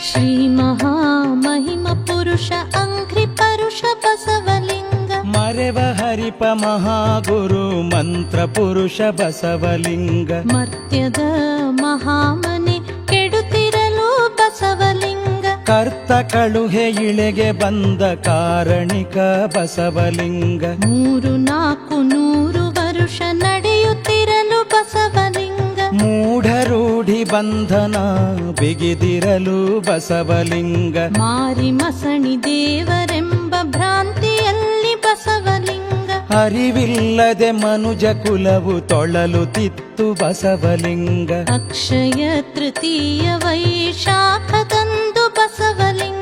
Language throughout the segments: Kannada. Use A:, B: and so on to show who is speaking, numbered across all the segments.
A: ಶ್ರೀ ಮಹಾಮಹಿಮ ಪುರುಷ ಅಂಘ್ರಿ ಪರುಷ ಬಸವಲಿಂಗ
B: ಮರೆವ ಹರಿಪ ಮಹಾಗುರು ಮಂತ್ರ ಪುರುಷ ಬಸವಲಿಂಗ
A: ಮರ್ತ್ಯದ ಮಹಾಮನೆ ಕೆಡುತ್ತಿರಲು ಬಸವಲಿಂಗ
B: ಕರ್ತ ಕಳುಹೆ ಇಳೆಗೆ ಬಂದ ಕಾರಣಿಕ ಬಸವಲಿಂಗ
A: 300-400 ವರುಷ ನಡೆಯುತ್ತಿರಲು ಬಸವಲಿಂಗ
B: ಮೂಢರೂಢಿ ಬಂಧನ ಬಿಗಿದಿರಲು ಬಸವಲಿಂಗ
A: ಮಾರಿ ಮಸಣಿ ದೇವರೆಂಬ ಭ್ರಾಂತಿಯಲ್ಲಿ ಬಸವಲಿಂಗ
B: ಅರಿವಿಲ್ಲದೆ ಮನುಜ ಕುಲವು ತೊಳಲುತ್ತಿತ್ತು ಬಸವಲಿಂಗ
A: ಅಕ್ಷಯ ತೃತೀಯ ವೈಶಾಖದಂದು ಬಸವಲಿಂಗ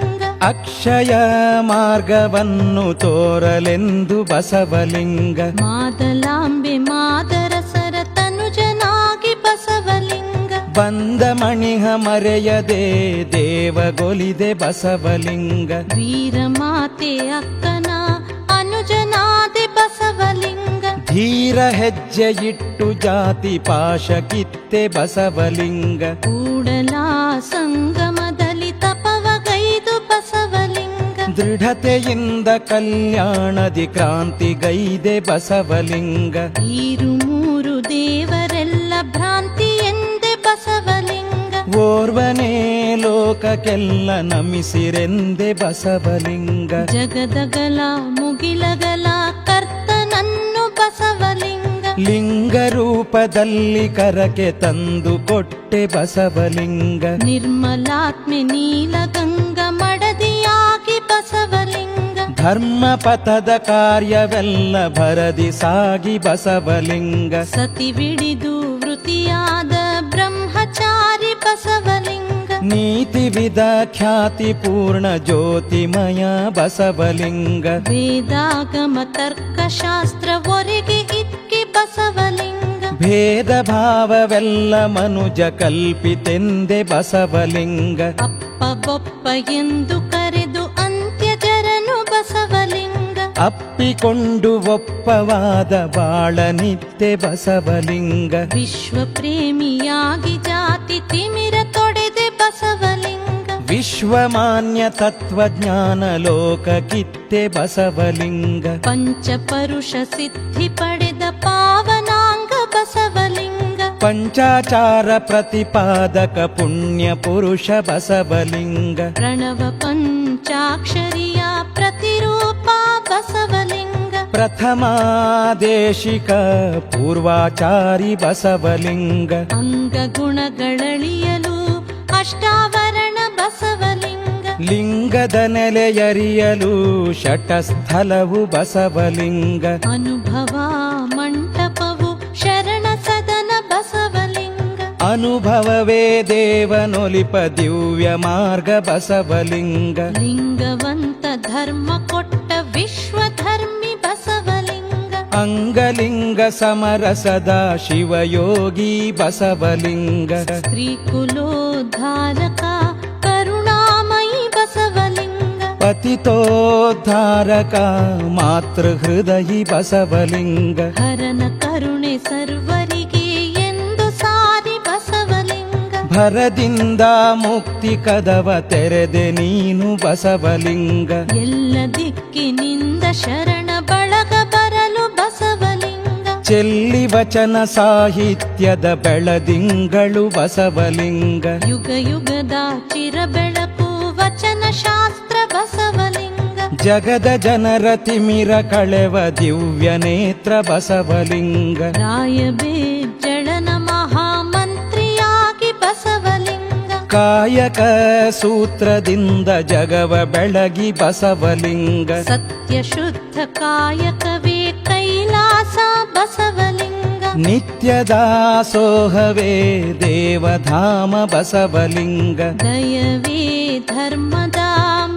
B: ಅಕ್ಷಯ ಮಾರ್ಗವನ್ನು ತೋರಲೆಂದು ಬಸವಲಿಂಗ
A: ಮಾದಲಾಂಬೆ ಮಾದರಸರ ತನುಜನಾಗಿ ಬಸವಲಿಂಗ
B: ಬಂದ ಮಣಿಹ ಮರೆಯದೆ ದೇವಗೊಲಿದೆ ಬಸವಲಿಂಗ
A: ವೀರಮಾತೆ ಅಕ್ಕನ ಅನುಜನಾದೆ ಬಸವಲಿಂಗ
B: ಧೀರ ಹೆಜ್ಜೆ ಇಟ್ಟು ಜಾತಿ ಪಾಶ ಕಿತ್ತೆ ಬಸವಲಿಂಗ
A: ಕೂಡಲ ಸಂಗಮದಲ್ಲಿ ತಪವಗೈದು ಬಸವಲಿಂಗ
B: ದೃಢತೆಯಿಂದ ಕಲ್ಯಾಣದಿ ಕ್ರಾಂತಿಗೈದೆ ಬಸವಲಿಂಗ
A: 3 ದೇವರೆಲ್ಲ ಭ್ರಾಂತಿ ಎಂದೆ ಬಸವಲಿಂಗ
B: ಓರ್ವನೇ ಲೋಕಕ್ಕೆಲ್ಲ ನಮಿಸಿರೆಂದೆ ಬಸವಲಿಂಗ
A: ಜಗದಗಲ ಮುಗಿಲಗಲ ಕರ್ತನನ್ನು ಬಸವಲಿಂಗ
B: ಲಿಂಗ ರೂಪದಲ್ಲಿ ಕರಕೆ ತಂದು ಕೊಟ್ಟೆ ಬಸವಲಿಂಗ
A: ನಿರ್ಮಲಾತ್ಮೆ ನೀಲಗಂಗ ಮಡದಿಯಾಗಿ ಬಸವಲಿಂಗ
B: ಧರ್ಮ ಪಥದ ಕಾರ್ಯವೆಲ್ಲ ಭರದಿ ಸಾಗಿ ಬಸವಲಿಂಗ
A: ಸತಿ ಬಿಡಿದು ವೃತ್ತಿಯಾದ ಬ್ರಹ್ಮಚಾರಿ ಬಸವಲಿಂಗ
B: ನೀತಿ ವಿಧ ಖ್ಯಾತಿ ಪೂರ್ಣ ಜ್ಯೋತಿಮಯ ಬಸವಲಿಂಗ
A: ವೇದಾಗಮ ತರ್ಕಶಾಸ್ತ್ರ ಒರೆಗೆ ಇಕ್ಕಿ ಬಸವಲಿಂಗ
B: ಭೇದ ಭಾವವೆಲ್ಲ ಮನುಜ ಕಲ್ಪಿತೆಂದೆ ಬಸವಲಿಂಗ
A: ಅಪ್ಪ ಬೊಪ್ಪ ಎಂದು ಕರೆದು ಅಂತ್ಯಜರನು ಬಸವಲಿಂಗ
B: ಅಪ್ಪಿಕೊಂಡು ಒಪ್ಪವಾದ ಬಾಳ ನಿತ್ಯ ಬಸವಲಿಂಗ
A: ವಿಶ್ವ ಪ್ರೇಮಿಯಾಗಿ ಜಾತಿ ತಿಮಿರ ತೊಡೆದೆ ಬಸವಲಿಂಗ
B: ವಿಶ್ವಮಾನ್ಯ ತತ್ವಜ್ಞಾನ ಲೋಕ ಕಿತ್ತೆ ಬಸವಲಿಂಗ
A: ಪಂಚಪರುಷ ಸಿದ್ಧಿ ಪಡೆದ ಪಾವನಾಂಗ ಬಸವಲಿಂಗ
B: ಪಂಚಾಚಾರ ಪ್ರತಿಪಾದಕ ಪುಣ್ಯ ಪುರುಷ ಬಸವಲಿಂಗ
A: ಪ್ರಣವ ಪಂಚಾಕ್ಷರಿಯ ಪ್ರತಿರೂಪ ಬಸವಲಿಂಗ
B: ಪ್ರಥಮಾದೇಶಿಕ ಪೂರ್ವಾಚಾರಿ ಬಸವಲಿಂಗ
A: ಅಂಗ ಗುಣಗಳಳಿಯಲು ಅಷ್ಟಾವರಣ ಬಸವಲಿಂಗ
B: ಲಿಂಗದ ನೆಲೆಯರಿಯಲು ಷಟಸ್ಥಲವು ಬಸವಲಿಂಗ
A: ಅನುಭವ ಮಂಟಪವು ಶರಣ ಸದನ ಬಸವಲಿಂಗ
B: ಅನುಭವವೇ ದೇವನೊಲಿಪ ದಿವ್ಯ ಮಾರ್ಗ ಬಸವಲಿಂಗ
A: ಲಿಂಗವಂತ ಧರ್ಮ ಕೊಟ್ಟ ವಿಶ್ವಧರ್ಮಿ ಬಸವಲಿಂಗ
B: ಅಂಗಲಿಂಗ ಸಮರಸದ ಶಿವಯೋಗಿ ಬಸವಲಿಂಗ
A: ಸ್ತ್ರೀ ಕುಲೋದ್ಧಾರಕ ಕರುಣಾಮಯಿ ಬಸವಲಿಂಗ
B: ಪತಿತೋದ್ಧಾರಕ ಮಾತೃಹೃದಯಿ ಬಸವಲಿಂಗ
A: ಹರನ ಕರುಣೆ ಸರ್ವರಿಗೆ ಎಂದು ಸಾರಿ ಬಸವಲಿಂಗ
B: ಭರದಿಂದ ಮುಕ್ತಿ ಕದವ ತೆರೆದೆ ನೀನು ಬಸವಲಿಂಗ
A: ಎಲ್ಲ ದಿಕ್ಕಿನಿಂದ ಶರಣ ಬಳಗ ಬರಲು ಬಸವಲಿಂಗ
B: ಚೆಲ್ಲಿ ವಚನ ಸಾಹಿತ್ಯದ ಬೆಳದಿಂಗಳು ಬಸವಲಿಂಗ
A: ಯುಗ ಯುಗದ ಚಿರ ಬೆಳಕು ವಚನ ಶಾಸ್ತ್ರ ಬಸವಲಿಂಗ
B: ಜಗದ ಜನರ ತಿಮಿರ ಕಳೆವ ದಿವ್ಯ ನೇತ್ರ ಬಸವಲಿಂಗ
A: ರಾಯಬೇಜ್ಜಳನ ಮಹಾಮಂತ್ರಿಯಾಗಿ ಬಸವಲಿಂಗ
B: ಕಾಯಕ ಸೂತ್ರದಿಂದ ಜಗವ ಬೆಳಗಿ ಬಸವಲಿಂಗ
A: ಸತ್ಯ ಶುದ್ಧ ಕಾಯಕವೇ ಕೈಲಾಸ ಬಸವಲಿಂಗ
B: ನಿತ್ಯದಾಸೋಹವೇ ದೇವಧಾಮ ಬಸವಲಿಂಗ
A: ದಯವೇ ಧರ್ಮದ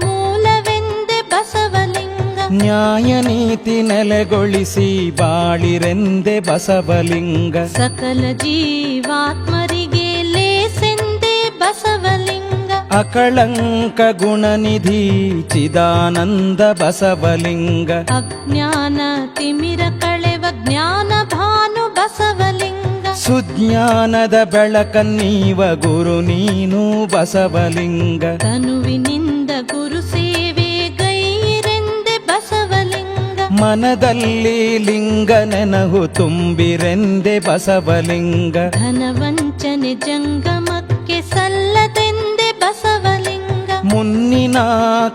A: ಮೂಲವೆಂದೆ ಬಸವಲಿಂಗ
B: ನ್ಯಾಯ ನೀತಿ ನೆಲೆಗೊಳಿಸಿ ಬಾಳಿರೆಂದೆ ಬಸವಲಿಂಗ
A: ಸಕಲ ಜೀವಾತ್ಮರಿಗೆ ಲೇಸೆಂದೆ ಬಸವಲಿಂಗ
B: ಅಕಳಂಕ ಗುಣನಿಧಿ ಚಿದಾನಂದ ಬಸವಲಿಂಗ
A: ಅಜ್ಞಾನ ತಿಮಿರ ಕಳೆವ ಜ್ಞಾನ ಭಾನು ಬಸವಲಿಂಗ
B: ಸುಜ್ಞಾನದ ಬೆಳಕನ್ನೀವ ಗುರು ನೀನು ಬಸವಲಿಂಗ
A: ತನುವಿನಿಂದ ಗುರು ಸೇವೆ ಗೈರೆಂದೆ ಬಸವಲಿಂಗ
B: ಮನದಲ್ಲಿ ಲಿಂಗ ನೆನಹು ತುಂಬಿರೆಂದೆ ಬಸವಲಿಂಗ
A: ಧನವಂಚನೆ ಜಂಗಮಕ್ಕೆ ಸಲ್ಲದೆಂದೆ ಬಸವಲಿಂಗ
B: ಮುನ್ನಿನ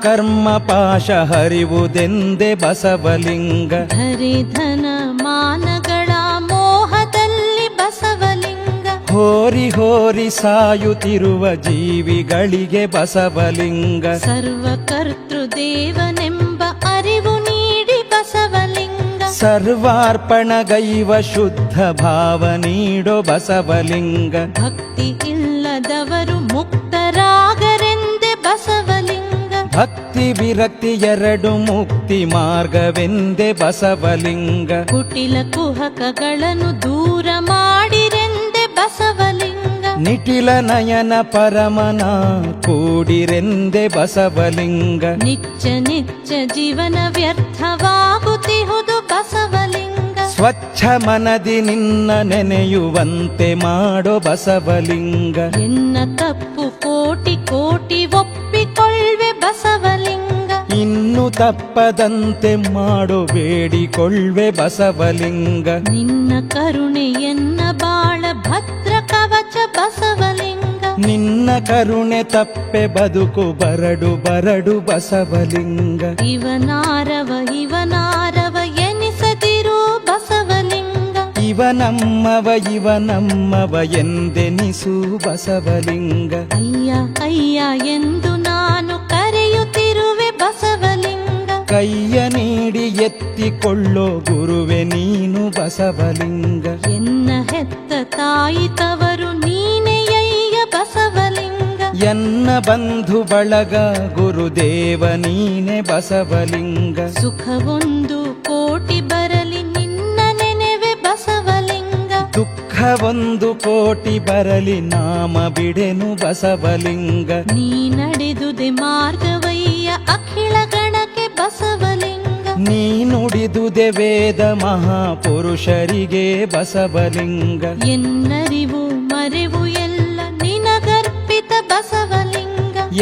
B: ಕರ್ಮ ಪಾಶ ಹರಿವುದೆಂದೆ ಬಸವಲಿಂಗ
A: ಧರೆ ಧನ ಮಾನಗಳ ಮೋಹದಲ್ಲಿ ಬಸವಲಿಂಗ
B: ಹೋರಿ ಹೋರಿ ಸಾಯುತ್ತಿರುವ ಜೀವಿಗಳಿಗೆ ಬಸವಲಿಂಗ
A: ಸರ್ವಕರ್ತೃ ದೇವನೆಂಬ ಅರಿವು ನೀಡಿ ಬಸವಲಿಂಗ
B: ಸರ್ವಾರ್ಪಣಗೈವ ಶುದ್ಧ ಭಾವ ನೀಡೋ ಬಸವಲಿಂಗ
A: ಭಕ್ತಿ ಇಲ್ಲದವರು ಮುಕ್ತರಾಗರೆಂದೆ ಬಸವಲಿಂಗ
B: ಭಕ್ತಿ ವಿರಕ್ತಿ ಎರಡು ಮುಕ್ತಿ ಮಾರ್ಗವೆಂದೆ ಬಸವಲಿಂಗ
A: ಕುಟಿಲ ಕುಹಕಗಳನ್ನು ದೂರ ಮಾಡಿರೆಂದೆ ಬಸವಲಿಂಗ
B: ನಿಟಿಲ ನಯನ ಪರಮನ ಕೂಡಿರೆಂದೆ ಬಸವಲಿಂಗ
A: ನಿಚ್ಚ ನಿಚ್ಚ ಜೀವನ ವ್ಯರ್ಥವಾಗುತ್ತಿಹುದು ಬಸವಲಿಂಗ
B: ಸ್ವಚ್ಛ ಮನದಿ ನಿನ್ನ ನೆನೆಯುವಂತೆ ಮಾಡೋ ಬಸವಲಿಂಗ
A: ಎನ್ನ ತಪ್ಪು ಕೋಟಿ ಕೋಟಿ ಒಪ್ಪಿಕೊಳ್ಳೆ ಬಸವಲಿಂಗ
B: ಇನ್ನು ತಪ್ಪದಂತೆ ಮಾಡೋ ಬೇಡಿಕೊಳ್ಳೆ ಬಸವಲಿಂಗ
A: ನಿನ್ನ ಕರುಣೆ ಎನ್ನ ಬಾಳ ಭದ್ರ ಕವಚ ಬಸವಲಿಂಗ
B: ನಿನ್ನ ಕರುಣೆ ತಪ್ಪೆ ಬದುಕು ಬರಡು ಬರಡು ಬಸವಲಿಂಗ
A: ಇವನಾರವ ಎನಿಸದಿರು ಬಸವಲಿಂಗ
B: ಇವನಮ್ಮವ ಎಂದೆನಿಸು ಬಸವಲಿಂಗ
A: ಅಯ್ಯ ಅಯ್ಯ ಎಂದು ನಾನು ಕರೆಯುತ್ತಿರುವೆ ಬಸವಲಿಂಗ
B: ಕೈಯ ನೀಡಿ ಎತ್ತಿಕೊಳ್ಳೋ ಗುರುವೆ ನೀನು ಬಸವಲಿಂಗ
A: ಎನ್ನ ಹೆತ್ತ ತಾಯಿ ತವರು ನೀನೆಯಯ್ಯ ಬಸವಲಿಂಗ
B: ಎನ್ನ ಬಂಧು ಬಳಗ ಗುರುದೇವ ನೀನೆ ಬಸವಲಿಂಗ
A: ಸುಖವೊಂದು ಕೋಟಿ ಬರಲಿ ನಿನ್ನ ನೆನೆವೆ ಬಸವಲಿಂಗ
B: ದುಃಖ ಒಂದು ಕೋಟಿ ಬರಲಿ ನಾಮ ಬಿಡೆನು ಬಸವಲಿಂಗ
A: ನೀ ನಡೆದುದೆ ಮಾರ್ಗವಯ್ಯ ಅಖಿಳ ಗಣಕ್ಕೆ ಬಸವಲಿಂಗ
B: ನೀ ನುಡಿದುದೆ ವೇದ ಮಹಾಪುರುಷರಿಗೆ ಬಸವಲಿಂಗ
A: ಎನ್ನರಿವು ಮರೆವು ಎಲ್ಲ ನಿನಗರ್ಪಿತ ಬಸವಲಿಂಗ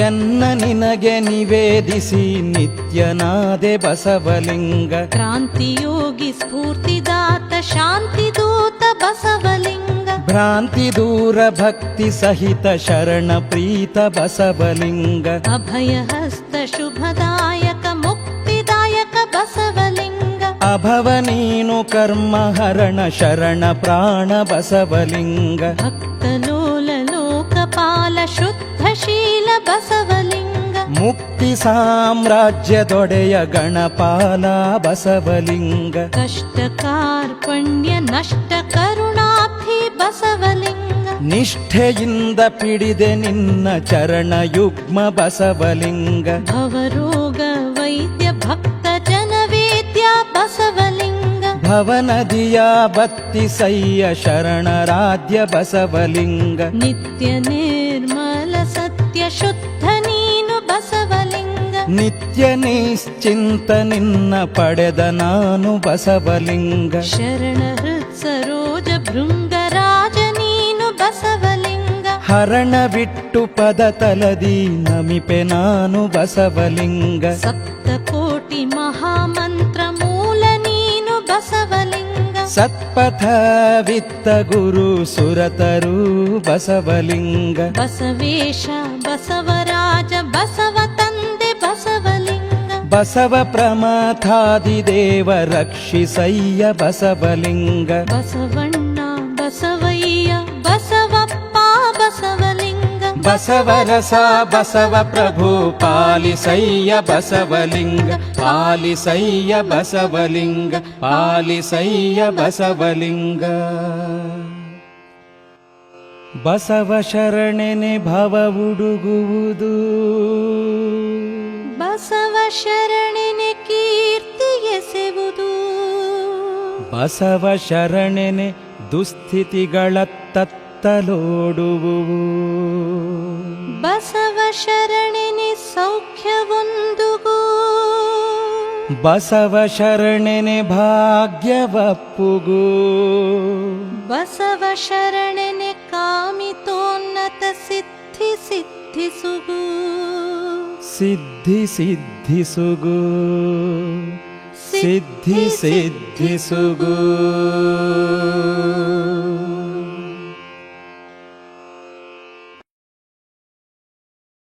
B: ಎನ್ನ ನಿನಗೆ ನಿವೇದಿಸಿ ನಿತ್ಯನಾದೆ ಬಸವಲಿಂಗ
A: ಕ್ರಾಂತಿಯೋಗಿ ಸ್ಫೂರ್ತಿದಾತ ಶಾಂತಿದೂತ ಬಸವಲಿಂಗ
B: ಭ್ರಾಂತಿ ದೂರ ಭಕ್ತಿ ಸಹಿತ ಶರಣ ಪ್ರೀತ ಬಸವಲಿಂಗ
A: ಅಭಯ ಹಸ್ತ ಶುಭದಾಯಕ ಮುಕ್ತಿದಾಯಕ ಬಸವಲಿಂಗ
B: ಅಭವ ನೀನು ಕರ್ಮ ಹರಣ ಶರಣ ಪ್ರಾಣ ಬಸವಲಿಂಗ
A: ಭಕ್ತಲೋಲ ಲೋಕಪಾಲ ಶುದ್ಧಶೀಲ ಬಸವಲಿಂಗ
B: ಮುಕ್ತಿ ಸಾಮ್ರಾಜ್ಯದೊಡೆಯ ಗಣಪಾಲ ಬಸವಲಿಂಗ
A: ಕಷ್ಟ ಕಾರ್ಪಣ್ಯ ನಷ್ಟ ಕರುಣಾಬ್ಧಿ ಬಸವಲಿಂಗ
B: ನಿಷ್ಠೆಯಿಂದ ಪಿಡಿದೆ ನಿನ್ನ ಚರಣ ಯುಗ್ಮ ಬಸವಲಿಂಗ
A: ಭವರೋಗ ವೈದ್ಯ ಭಕ್ತ ಜನವೇದ್ಯ ಬಸವಲಿಂಗ
B: ಭವನದಿಯ ಬತ್ತಿಸಯ್ಯ ಶರಣರಾಧ್ಯ ಬಸವಲಿಂಗ
A: ನಿತ್ಯ ನಿರ್ಮಲ ಸತ್ಯ ಶುದ್ಧ ನೀನು ಬಸವಲಿಂಗ
B: ನಿತ್ಯ ನಿಶ್ಚಿಂತ ನಿನ್ನ ಪಡೆದ ನಾನು ಬಸವಲಿಂಗ
A: ಶರಣ ಹೃತ್ ಸರೋಜ ಭೃಂಗರಾಜ ನೀನು ಬಸವಲಿಂಗ
B: ಹರಣ ಬಿಟ್ಟು ಪದ ತಲದಿ ನಮಿಪೆ ನಾನು ಬಸವಲಿಂಗ
A: ಸಪ್ತ ಕೋಟಿ ಮಹಾಮಂತ್ರ ಮೂಲ ನೀನು ಬಸವಲಿಂಗ
B: ಸತ್ಪಥ ವಿತ್ತ ಗುರು ಸುರತರು ಬಸವಲಿಂಗ
A: ಬಸವೇಶ ಬಸವರಾಜ ಬಸವ ತಂದೆ ಬಸವಲಿಂಗ
B: ಬಸವ ಪ್ರಮಥಾದಿ ದೇವ ರಕ್ಷಿಸಯ್ಯ ಬಸವಲಿಂಗ
A: ಬಸವಣ್ಣ ಬಸವಯ್ಯ ಬಸವಪ್ಪ ಬಸವಲಿಂಗ
B: ಬಸವರಸ ಬಸವ ಪ್ರಭು ಪಾಲಿಸಯ್ಯ ಬಸವಲಿಂಗ ಪಾಲಿಸಯ್ಯ ಬಸವಲಿಂಗ ಪಾಲಿಸಯ್ಯ ಬಸವಲಿಂಗ ಬಸವ ಶರಣೆನೆ ಭವ ಉಡುಗುವುದು
A: ಬಸವ ಶರಣೆನೆ ಕೀರ್ತಿ ಎಸೆವುದು
B: ಬಸವ ಶರಣೆನೆ ದುಸ್ಥಿತಿಗಳ ತತ್ತಲೋಡುವುವು
A: ಬಸವ ಶರಣೆನೆ ಸೌಖ್ಯವೊಂದುಗು
B: ಬಸವ ಶರಣೆನೆ ಭಾಗ್ಯವಪ್ಪುಗು
A: ಬಸವ ಶರಣೆನೆ ಕಾಮಿತೋನ್ನತ ಸಿದ್ಧಿ ಸಿದ್ಧಿಸುಗು
B: ಸಿದ್ಧಿ ಸಿದ್ಧಿಸುಗು ಸಿದ್ಧಿ ಸಿದ್ಧಿಸುಗು